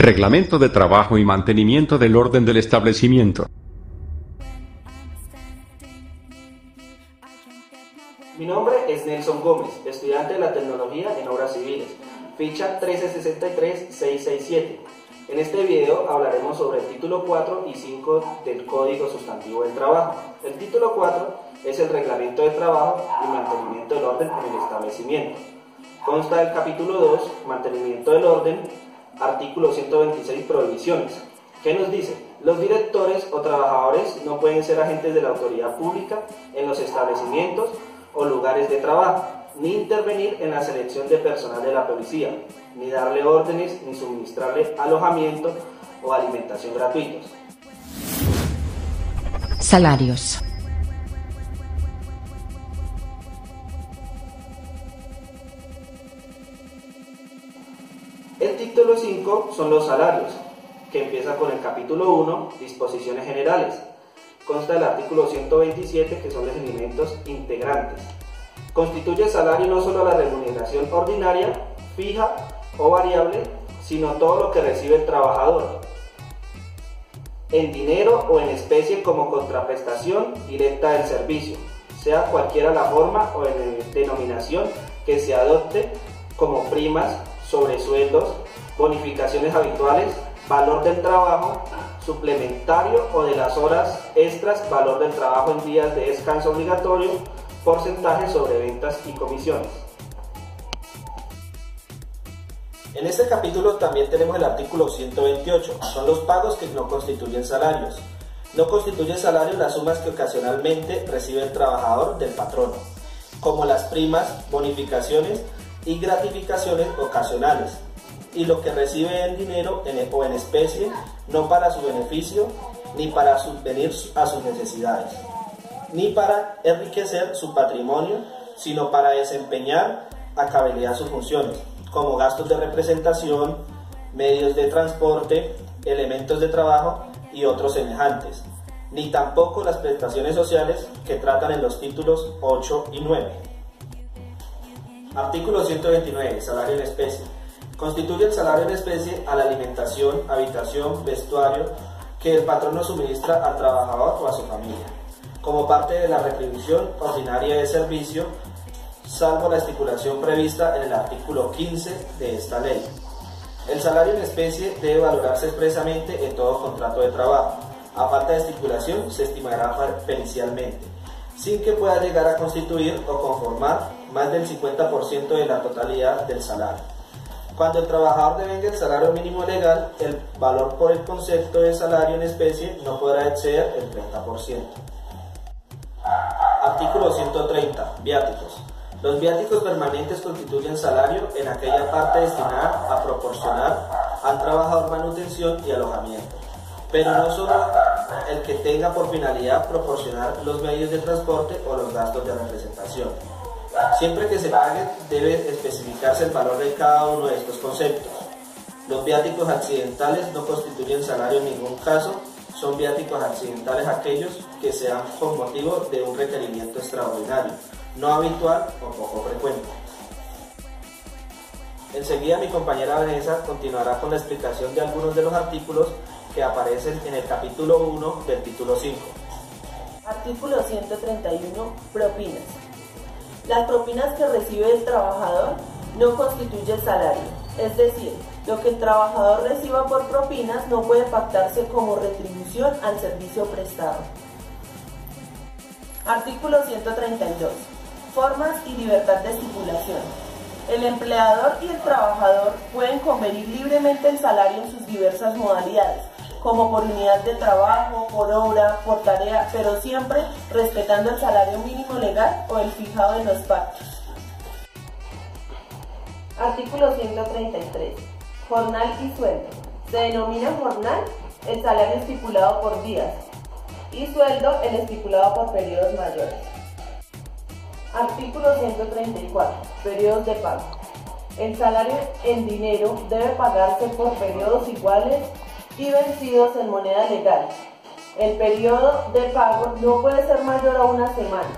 Reglamento de trabajo y mantenimiento del orden del establecimiento. Mi nombre es Nelson Gómez, estudiante de la Tecnología en Obras Civiles, ficha 1363667. En este video hablaremos sobre el título 4 y 5 del Código Sustantivo del Trabajo. El título 4 es el Reglamento de Trabajo y Mantenimiento del Orden en el Establecimiento. Consta del capítulo 2, Mantenimiento del Orden, artículo 126, Prohibiciones. ¿Qué nos dice? Los directores o trabajadores no pueden ser agentes de la autoridad pública en los establecimientos o lugares de trabajo, ni intervenir en la selección de personal de la policía, ni darle órdenes, ni suministrarle alojamiento o alimentación gratuitos. Salarios. El título 5 son los salarios, que empieza con el capítulo 1, disposiciones generales. Consta del artículo 127, que son los elementos integrantes. Constituye el salario no solo la remuneración ordinaria, fija o variable, sino todo lo que recibe el trabajador, en dinero o en especie como contraprestación directa del servicio, sea cualquiera la forma o en denominación que se adopte, como primas, sobresueldos, bonificaciones habituales, valor del trabajo suplementario o de las horas extras, valor del trabajo en días de descanso obligatorio, porcentaje sobre ventas y comisiones. En este capítulo también tenemos el artículo 128, son los pagos que no constituyen salarios. No constituyen salarios las sumas que ocasionalmente recibe el trabajador del patrono, como las primas, bonificaciones y gratificaciones ocasionales, y lo que recibe en dinero o en especie, no para su beneficio, ni para subvenir a sus necesidades, ni para enriquecer su patrimonio, sino para desempeñar a cabalidad sus funciones, como gastos de representación, medios de transporte, elementos de trabajo y otros semejantes, ni tampoco las prestaciones sociales que tratan en los títulos 8 y 9. Artículo 129. Salario en especie. Constituye el salario en especie a la alimentación, habitación, vestuario que el patrono suministra al trabajador o a su familia, como parte de la retribución ordinaria de servicio, salvo la estipulación prevista en el artículo 15 de esta ley. El salario en especie debe valorarse expresamente en todo contrato de trabajo. A falta de estipulación se estimará pericialmente, sin que pueda llegar a constituir o conformar más del 50% de la totalidad del salario. Cuando el trabajador devenga el salario mínimo legal, el valor por el concepto de salario en especie no podrá exceder el 30%. Artículo 130. Viáticos. Los viáticos permanentes constituyen salario en aquella parte destinada a proporcionar al trabajador manutención y alojamiento, pero no solo el que tenga por finalidad proporcionar los medios de transporte o los gastos de representación. Siempre que se pague, debe especificarse el valor de cada uno de estos conceptos. Los viáticos accidentales no constituyen salario en ningún caso. Son viáticos accidentales aquellos que se dan con motivo de un requerimiento extraordinario, no habitual o poco frecuente. Enseguida mi compañera Vanessa continuará con la explicación de algunos de los artículos que aparecen en el capítulo 1 del título 5. Artículo 131. Propinas. Las propinas que recibe el trabajador no constituyen salario, es decir, lo que el trabajador reciba por propinas no puede pactarse como retribución al servicio prestado. Artículo 132. Formas y libertad de estipulación. El empleador y el trabajador pueden convenir libremente el salario en sus diversas modalidades, como por unidad de trabajo, por hora, por tarea, pero siempre respetando el salario mínimo legal o el fijado en los pactos. Artículo 133. Jornal y sueldo. Se denomina jornal el salario estipulado por días y sueldo el estipulado por periodos mayores. Artículo 134. Periodos de pago. El salario en dinero debe pagarse por periodos iguales y vencidos en moneda legal. El periodo de pago no puede ser mayor a una semana.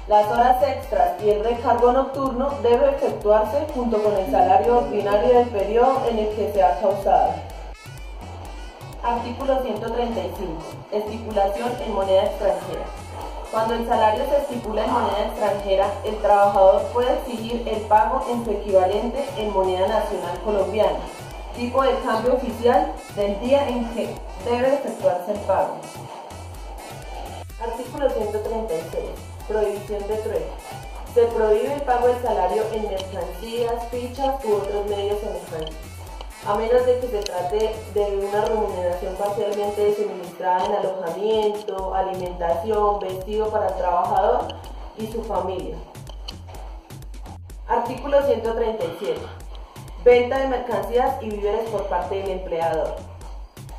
Las horas extras y el recargo nocturno debe efectuarse junto con el salario ordinario del periodo en el que se ha causado. Artículo 135. Estipulación en moneda extranjera. Cuando el salario se estipula en moneda extranjera, el trabajador puede exigir el pago en su equivalente en moneda nacional colombiana, tipo de cambio oficial del día en que debe efectuarse el pago. Artículo 136. Prohibición de trueque. Se prohíbe el pago del salario en mercancías, fichas u otros medios semejantes, a menos de que se trate de una remuneración parcialmente suministrada en alojamiento, alimentación, vestido para el trabajador y su familia. Artículo 137. Venta de mercancías y víveres por parte del empleador.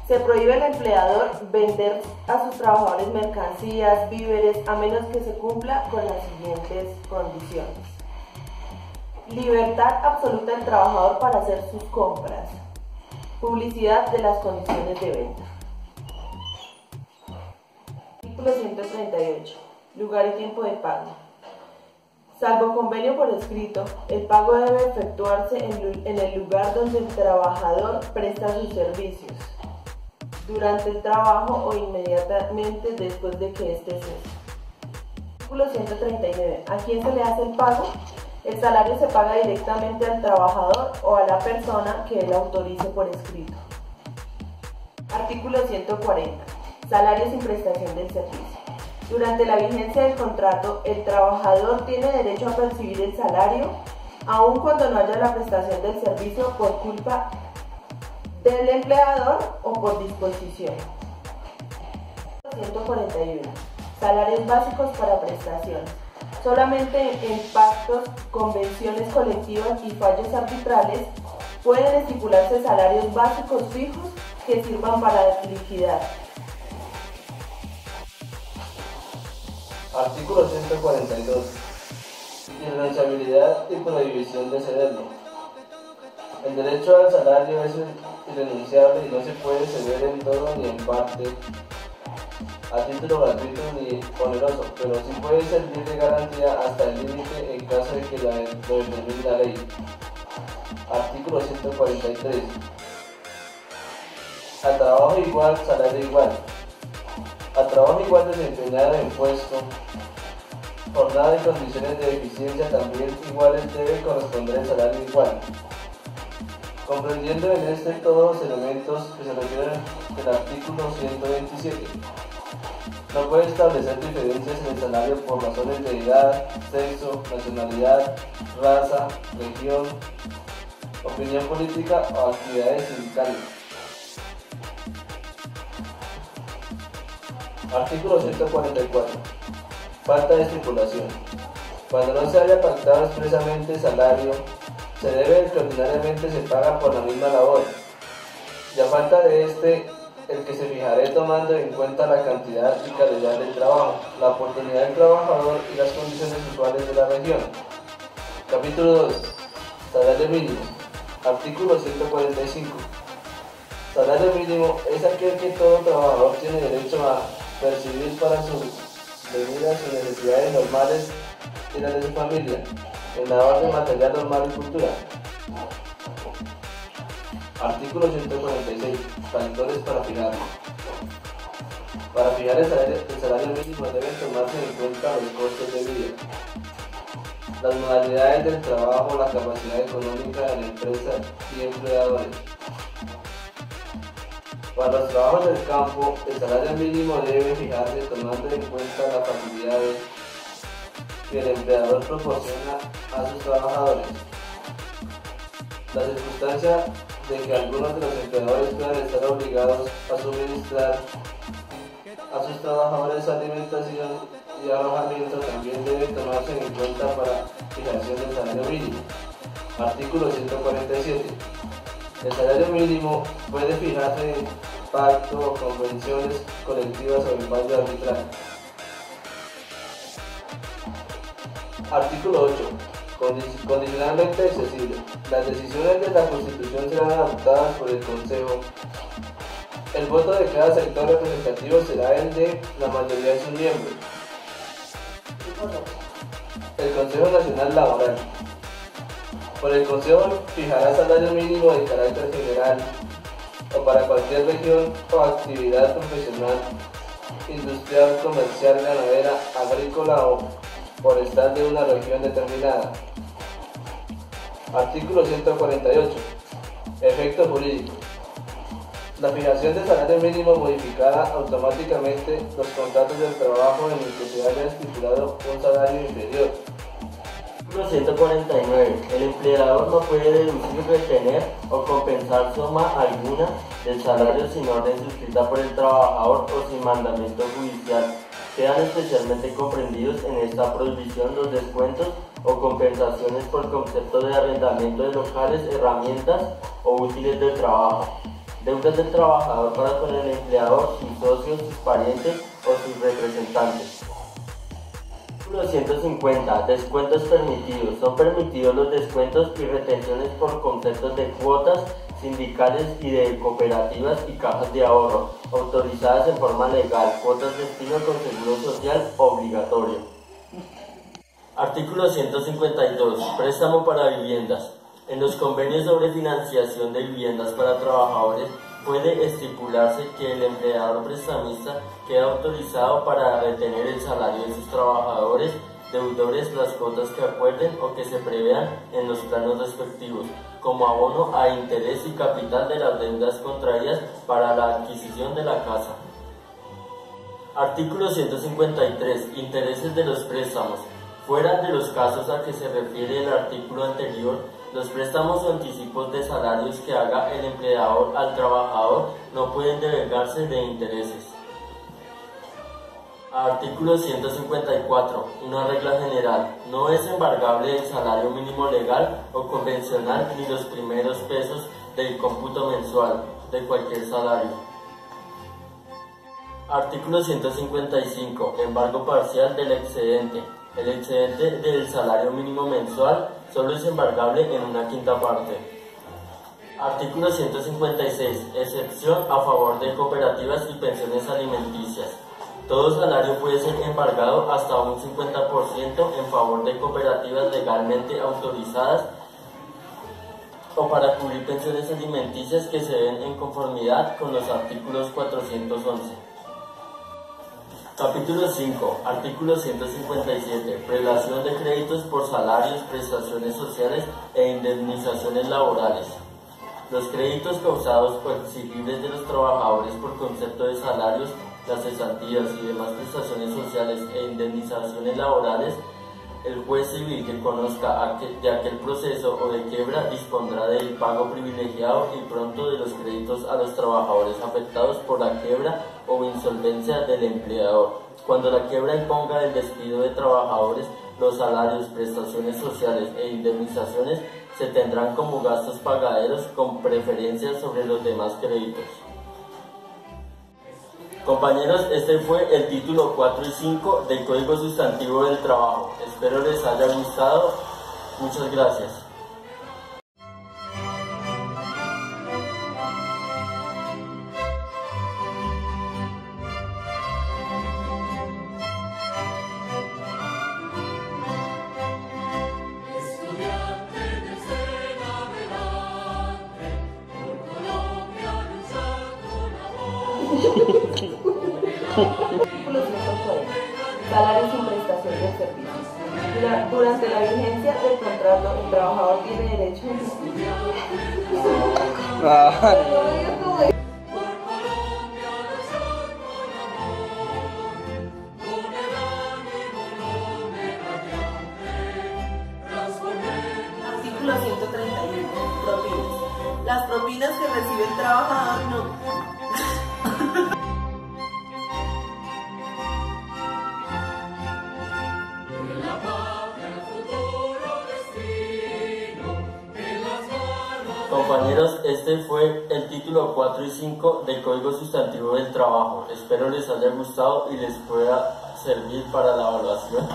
Se prohíbe al empleador vender a sus trabajadores mercancías, víveres, a menos que se cumpla con las siguientes condiciones. Libertad absoluta del trabajador para hacer sus compras. Publicidad de las condiciones de venta. Artículo 138. Lugar y tiempo de pago. Salvo convenio por escrito, el pago debe efectuarse en el lugar donde el trabajador presta sus servicios, durante el trabajo o inmediatamente después de que éste cese. Artículo 139. ¿A quién se le hace el pago? El salario se paga directamente al trabajador o a la persona que él autorice por escrito. Artículo 140. Salario sin prestación del servicio. Durante la vigencia del contrato, el trabajador tiene derecho a percibir el salario, aun cuando no haya la prestación del servicio por culpa del empleador o por disposición. 141. Salarios básicos para prestaciones. Solamente en pactos, convenciones colectivas y fallos arbitrales pueden estipularse salarios básicos fijos que sirvan para liquidar. Artículo 142. Irrenunciabilidad y prohibición de cederlo. El derecho al salario es irrenunciable y no se puede ceder en todo ni en parte a título gratuito ni oneroso, pero sí puede servir de garantía hasta el límite en caso de que lo determine la ley. Artículo 143. A trabajo igual, salario igual. A trabajo igual desempeñado en puesto, jornada y condiciones de eficiencia también iguales debe corresponder el salario igual, comprendiendo en este todos los elementos que se refieren al artículo 127. No puede establecer diferencias en el salario por razones de edad, sexo, nacionalidad, raza, región, opinión política o actividades sindicales. Artículo 144. Falta de estipulación. Cuando no se haya pactado expresamente salario, se debe el que ordinariamente se paga por la misma labor, y a falta de este, el que se fijaré tomando en cuenta la cantidad y calidad del trabajo, la oportunidad del trabajador y las condiciones usuales de la región. Capítulo 2. Salario mínimo. Artículo 145. Salario mínimo es aquel que todo trabajador tiene derecho a percibir para sus debidas y necesidades normales y las de su familia, en la orden material normal y cultural. Artículo 146. Factores para fijarlo. Para fijar el salario mínimo deben tomarse en cuenta los costos de vida, las modalidades del trabajo, la capacidad económica de la empresa y empleadores. Para los trabajos del campo, el salario mínimo debe fijarse tomando en cuenta las facilidades que el empleador proporciona a sus trabajadores. La circunstancia de que algunos de los empleadores puedan estar obligados a suministrar a sus trabajadores alimentación y alojamiento también debe tomarse en cuenta para fijación del salario mínimo. Artículo 147. El salario mínimo puede fijarse en pacto o convenciones colectivas o en fallo arbitral. Artículo 8. Condicionalmente accesible. Las decisiones de la Constitución serán adoptadas por el Consejo. El voto de cada sector representativo será el de la mayoría de sus miembros. El Consejo Nacional Laboral. Por el Consejo fijará salario mínimo de carácter general, o para cualquier región o actividad profesional, industrial, comercial, ganadera, agrícola o forestal de una región determinada. Artículo 148. Efecto jurídico. La fijación del salario mínimo modificará automáticamente los contratos del trabajo en el que se haya estipulado un salario inferior. Artículo 149. El empleador no puede deducir, retener o compensar suma alguna del salario sin orden suscrita por el trabajador o sin mandamiento judicial. Quedan especialmente comprendidos en esta prohibición los descuentos o compensaciones por concepto de arrendamiento de locales, herramientas o útiles del trabajo, deudas del trabajador para con el empleador, sus socios, sus parientes o sus representantes. Artículo 150. Descuentos permitidos. Son permitidos los descuentos y retenciones por conceptos de cuotas sindicales y de cooperativas y cajas de ahorro, autorizadas en forma legal, cuotas de destino con seguro social obligatorio. Artículo 152. Préstamo para viviendas. En los convenios sobre financiación de viviendas para trabajadores puede estipularse que el empleador prestamista queda autorizado para retener el salario de sus trabajadores, deudores, las cuotas que acuerden o que se prevean en los planos respectivos, como abono a interés y capital de las deudas contraídas para la adquisición de la casa. Artículo 153. Intereses de los préstamos. Fuera de los casos a que se refiere el artículo anterior, los préstamos o anticipos de salarios que haga el empleador al trabajador no pueden devengarse de intereses. Artículo 154. Una regla general. No es embargable el salario mínimo legal o convencional ni los primeros pesos del cómputo mensual de cualquier salario. Artículo 155. Embargo parcial del excedente. El excedente del salario mínimo mensual solo es embargable en una quinta parte. Artículo 156. Excepción a favor de cooperativas y pensiones alimenticias. Todo salario puede ser embargado hasta un 50% en favor de cooperativas legalmente autorizadas o para cubrir pensiones alimenticias que se den en conformidad con los artículos 411. Capítulo 5. Artículo 157. Prelación de créditos por salarios, prestaciones sociales e indemnizaciones laborales. Los créditos causados o exigibles de los trabajadores por concepto de salarios, las cesantías y demás prestaciones sociales e indemnizaciones laborales, el juez civil que conozca de aquel proceso o de quiebra dispondrá del pago privilegiado y pronto de los créditos a los trabajadores afectados por la quiebra o insolvencia del empleador. Cuando la quiebra imponga el despido de trabajadores, los salarios, prestaciones sociales e indemnizaciones se tendrán como gastos pagaderos con preferencia sobre los demás créditos. Compañeros, este fue el título 4 y 5 del Código Sustantivo del Trabajo. Espero les haya gustado. Muchas gracias. Artículo 140. Salario sin prestación de servicios. Durante la vigencia del contrato, el trabajador tiene derecho a justicia. Artículo 131. Propinas. Las propinas que recibe el trabajador no... Compañeros, este fue el título 4 y 5 del Código Sustantivo del Trabajo. Espero les haya gustado y les pueda servir para la evaluación.